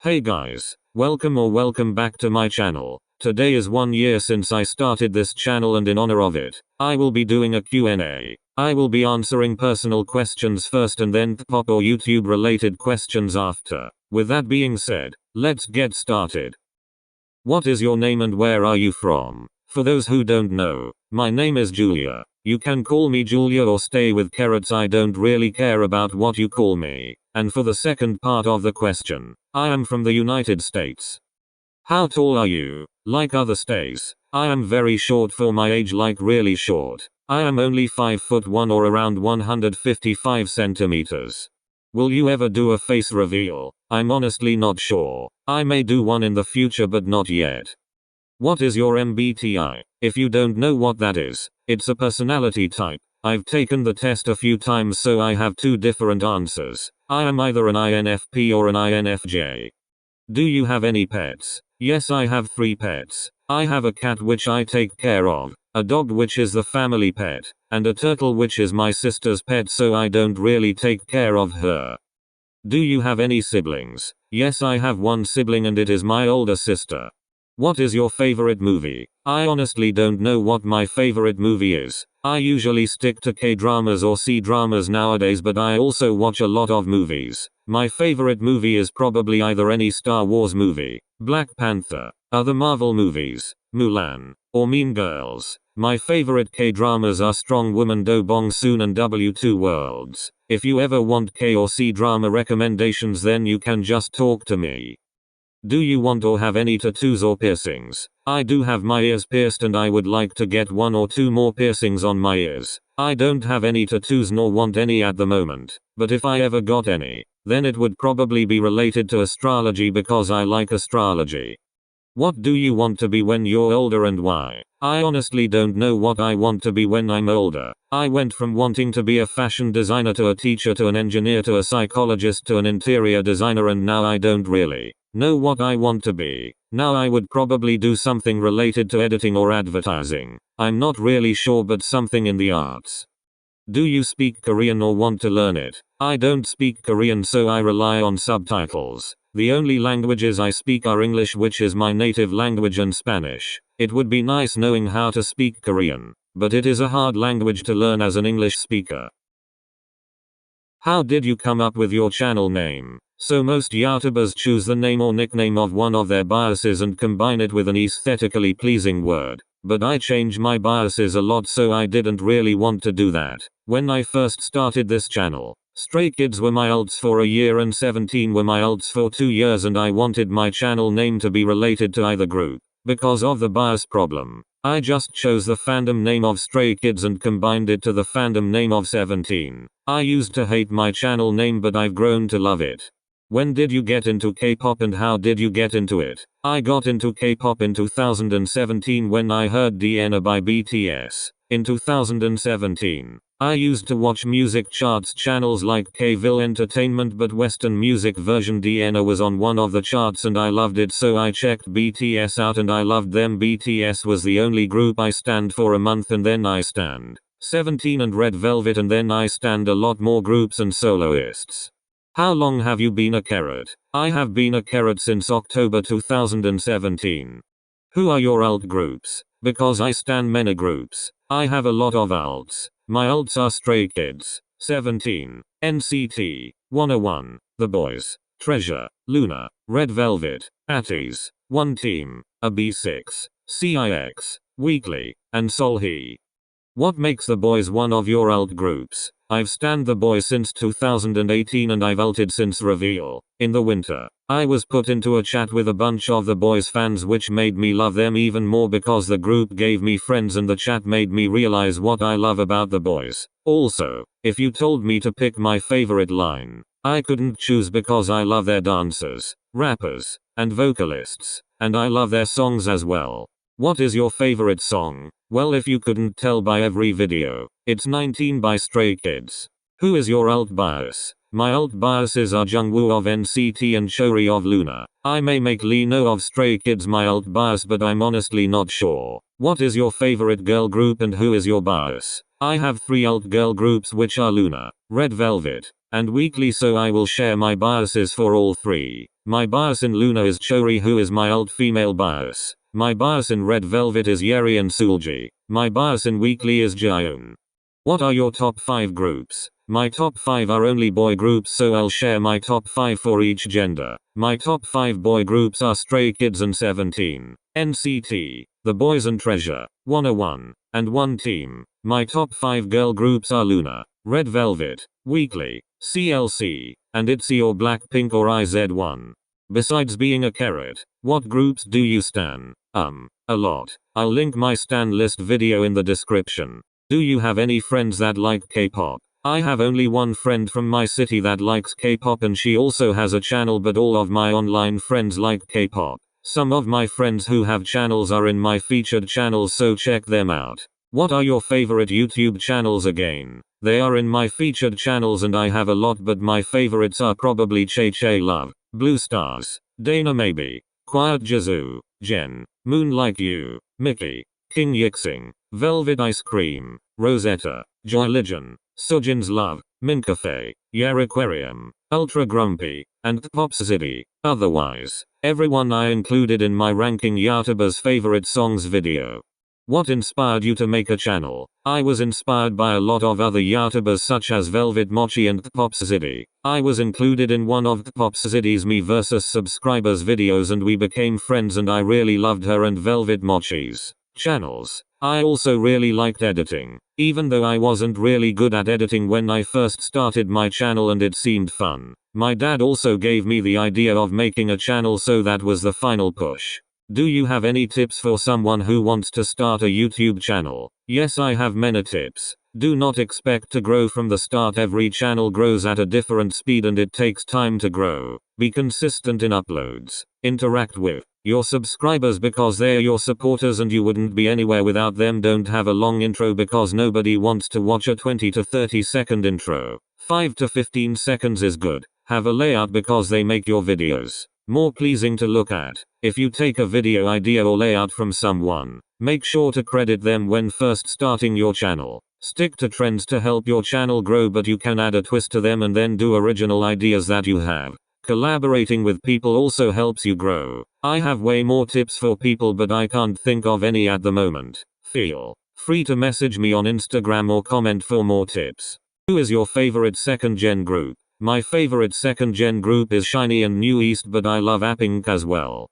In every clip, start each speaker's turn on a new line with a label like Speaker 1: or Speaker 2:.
Speaker 1: Hey guys, welcome back to my channel. Today is 1 year since I started this channel, and in honor of it, I will be doing a Q&A. I will be answering personal questions first and then pop or YouTube related questions after. With that being said, let's get started. What is your name and where are you from? For those who don't know, my name is Julia. You can call me Julia or stay with carrots, I don't really care about what you call me. And for the second part of the question, I am from the United States. How tall are you? Like other stays, I am very short for my age, like really short. I am only 5'1" or around 155 centimeters. Will you ever do a face reveal? I'm honestly not sure. I may do one in the future but not yet. What is your MBTI? If you don't know what that is, it's a personality type. I've taken the test a few times, so I have two different answers. I am either an INFP or an INFJ. Do you have any pets? Yes, I have 3 pets. I have a cat which I take care of, a dog which is the family pet, and a turtle which is my sister's pet, so I don't really take care of her. Do you have any siblings? Yes, I have one sibling and it is my older sister. What is your favorite movie? I honestly don't know what my favorite movie is. I usually stick to K-dramas or C-dramas nowadays, but I also watch a lot of movies. My favorite movie is probably either any Star Wars movie, Black Panther, other Marvel movies, Mulan, or Mean Girls. My favorite K-dramas are Strong Woman Do Bong Soon and W2 Worlds. If you ever want K or C drama recommendations, then you can just talk to me. Do you want or have any tattoos or piercings? I do have my ears pierced and I would like to get 1 or 2 more piercings on my ears. I don't have any tattoos nor want any at the moment, but if I ever got any, then it would probably be related to astrology because I like astrology. What do you want to be when you're older and why? I honestly don't know what I want to be when I'm older. I went from wanting to be a fashion designer to a teacher to an engineer to a psychologist to an interior designer, and now I don't really know what I want to be. Now I would probably do something related to editing or advertising. I'm not really sure, but something in the arts. Do you speak Korean or want to learn it? I don't speak Korean, so I rely on subtitles. The only languages I speak are English, which is my native language, and Spanish. It would be nice knowing how to speak Korean, but it is a hard language to learn as an English speaker. How did you come up with your channel name? So most YouTubers choose the name or nickname of one of their biases and combine it with an aesthetically pleasing word. But I change my biases a lot, so I didn't really want to do that. When I first started this channel, Stray Kids were my alts for a year and 17 were my alts for 2 years, and I wanted my channel name to be related to either group. Because of the bias problem, I just chose the fandom name of Stray Kids and combined it to the fandom name of 17. I used to hate my channel name, but I've grown to love it. When did you get into K-pop and how did you get into it? I got into K-pop in 2017 when I heard DNA by BTS. In 2017, I used to watch music charts channels like Kville Entertainment, but Western music version DNA was on one of the charts and I loved it, so I checked BTS out and I loved them. BTS was the only group I stand for a month, and then I stand 17 and Red Velvet, and then I stand a lot more groups and soloists. How long have you been a carrot? I have been a carrot since October 2017. Who are your alt groups? Because I stan many groups. I have a lot of alts. My alts are Stray Kids, 17, NCT 101, The Boyz, Treasure, Loona, Red Velvet, ateez, One Team, AB6, CIX, Weekly, and sohlhee. What makes The Boyz one of your alt groups? I've stanned The Boyz since 2018 and I've alted since reveal. In the winter, I was put into a chat with a bunch of The Boyz fans, which made me love them even more because the group gave me friends and the chat made me realize what I love about The Boyz. Also, if you told me to pick my favorite line, I couldn't choose because I love their dancers, rappers, and vocalists, and I love their songs as well. What is your favorite song? Well, if you couldn't tell by every video, it's 19 by Stray Kids. Who is your alt bias? My alt biases are Jungwoo of NCT and Chori of Loona. I may make Lee Know of Stray Kids my alt bias, but I'm honestly not sure. What is your favorite girl group and who is your bias? I have 3 alt girl groups, which are Loona, Red Velvet, and weekly, so I will share my biases for all three. My bias in Loona is Chori, who is my alt female bias. My bias in Red Velvet is Yeri and sohlhee. My bias in weekly is Jiyeon. What are your top 5 groups? My top 5 are only boy groups, so I'll share my top 5 for each gender. My top 5 boy groups are Stray Kids and 17, NCT, The Boys and Treasure, 101, and One Team. My top 5 girl groups are Loona, Red Velvet, Weekly, CLC, and ITZY or Blackpink or IZ*ONE. Besides being a carrot, what groups do you stan? A lot. I'll link my stan list video in the description. Do you have any friends that like K-pop? I have only one friend from my city that likes K-pop, and she also has a channel, but all of my online friends like K-pop. Some of my friends who have channels are in my featured channels, so check them out. What are your favorite YouTube channels again? They are in my featured channels and I have a lot, but my favorites are probably Che Che Love, Blue Stars, Dana Maybe, Quiet Jazoo, Jen, Moonlight You, Mickey, King Yixing, Velvet Ice Cream, Rosetta, Joy Ligon, Sujin's Love, Mincafe, Yer Aquarium, Ultra Grumpy, and Popsizzy. Otherwise, everyone I included in my ranking YouTubers' favorite songs video. What inspired you to make a channel? I was inspired by a lot of other YouTubers such as Velvet Mochi and Popsizzy. I was included in one of Popsizzy's Me vs Subscribers videos and we became friends, and I really loved her and Velvet Mochi's channels. I also really liked editing, even though I wasn't really good at editing when I first started my channel, and it seemed fun. My dad also gave me the idea of making a channel, so that was the final push. Do you have any tips for someone who wants to start a YouTube channel? Yes, I have many tips. Do not expect to grow from the start. Every channel grows at a different speed and it takes time to grow. Be consistent in uploads. Interact with your subscribers because they are your supporters and you wouldn't be anywhere without them. Don't have a long intro because nobody wants to watch a 20 to 30 second intro. 5 to 15 seconds is good. Have a layout because they make your videos more pleasing to look at. If you take a video idea or layout from someone, make sure to credit them when first starting your channel. Stick to trends to help your channel grow, but you can add a twist to them and then do original ideas that you have. Collaborating with people also helps you grow. I have way more tips for people, but I can't think of any at the moment. Feel free to message me on Instagram or comment for more tips. Who is your favorite second gen group? My favorite second gen group is SHINee and New East, but I love Apink as well.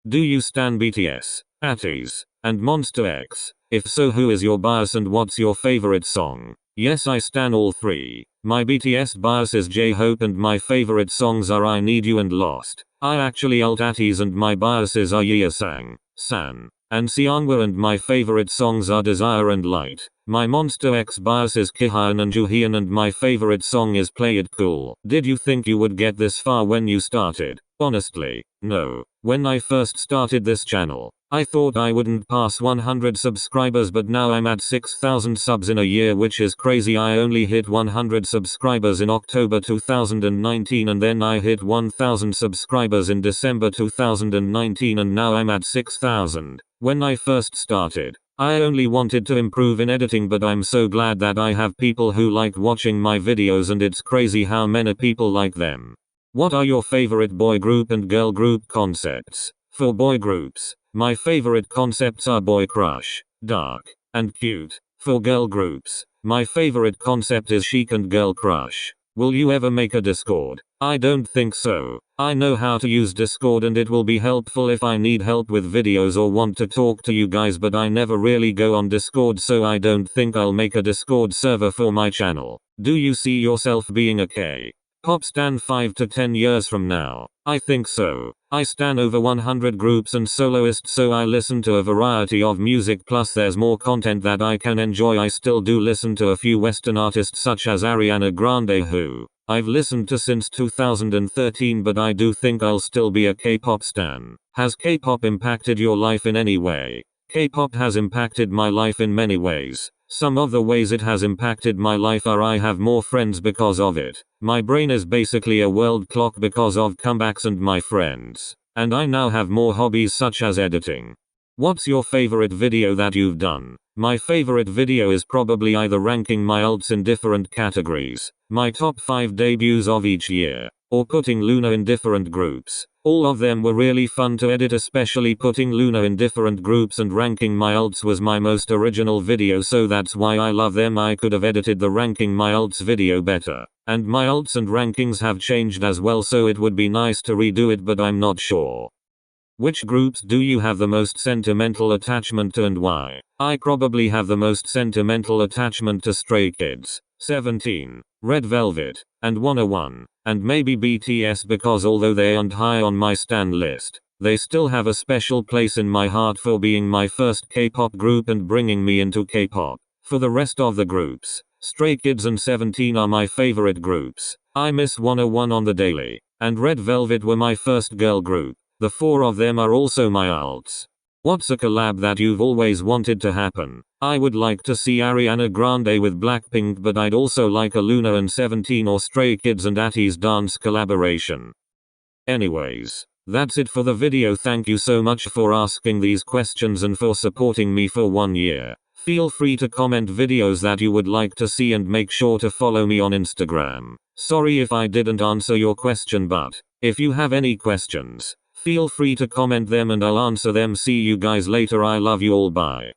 Speaker 1: Do you stan BTS, ateez, and Monster X? If so, who is your bias and what's your favorite song? Yes, I stan all three. My BTS bias is J-Hope and my favorite songs are I Need You and Lost. I actually alt ateez and my biases are Yeosang, San, and Seonghwa, and my favorite songs are Desire and Light. My Monster X bias is Kihyun and Joohyun and my favorite song is Play It Cool. Did you think you would get this far when you started? Honestly, no. When I first started this channel, I thought I wouldn't pass 100 subscribers, but now I'm at 6,000 subs in a year, which is crazy. I only hit 100 subscribers in October 2019 and then I hit 1,000 subscribers in December 2019 and now I'm at 6,000. When I first started, I only wanted to improve in editing, but I'm so glad that I have people who like watching my videos and it's crazy how many people like them. What are your favorite boy group and girl group concepts? For boy groups, my favorite concepts are boy crush, dark, and cute. For girl groups, my favorite concept is chic and girl crush. Will you ever make a Discord? I don't think so. I know how to use Discord and it will be helpful if I need help with videos or want to talk to you guys, but I never really go on Discord, so I don't think I'll make a Discord server for my channel. Do you see yourself being a K-pop stan 5 to 10 years from now? I think so. I stan over 100 groups and soloists, so I listen to a variety of music, plus there's more content that I can enjoy. I still do listen to a few Western artists such as Ariana Grande, who I've listened to since 2013, but I do think I'll still be a K-pop stan. Has K-pop impacted your life in any way? K-pop has impacted my life in many ways. Some of the ways it has impacted my life are: I have more friends because of it. My brain is basically a world clock because of comebacks and my friends. And I now have more hobbies such as editing. What's your favorite video that you've done? My favorite video is probably either ranking my ults in different categories, my top 5 debuts of each year, or putting Loona in different groups. All of them were really fun to edit, especially putting Loona in different groups and ranking my ults was my most original video, so that's why I love them. I could have edited the ranking my ults video better. And my ults and rankings have changed as well, so it would be nice to redo it, but I'm not sure. Which groups do you have the most sentimental attachment to and why? I probably have the most sentimental attachment to Stray Kids, 17, Red Velvet, and 101, and maybe BTS, because although they aren't high on my stan list, they still have a special place in my heart for being my first K-pop group and bringing me into K-pop. For the rest of the groups, Stray Kids and 17 are my favorite groups. I miss 101 on the daily, and Red Velvet were my first girl group. The 4 of them are also my ults. What's a collab that you've always wanted to happen? I would like to see Ariana Grande with Blackpink, but I'd also like a Loona and 17 or Stray Kids and ateez dance collaboration. Anyways, that's it for the video. Thank you so much for asking these questions and for supporting me for 1 year. Feel free to comment videos that you would like to see and make sure to follow me on Instagram. Sorry if I didn't answer your question, but if you have any questions, feel free to comment them and I'll answer them. See you guys later. I love you all. Bye.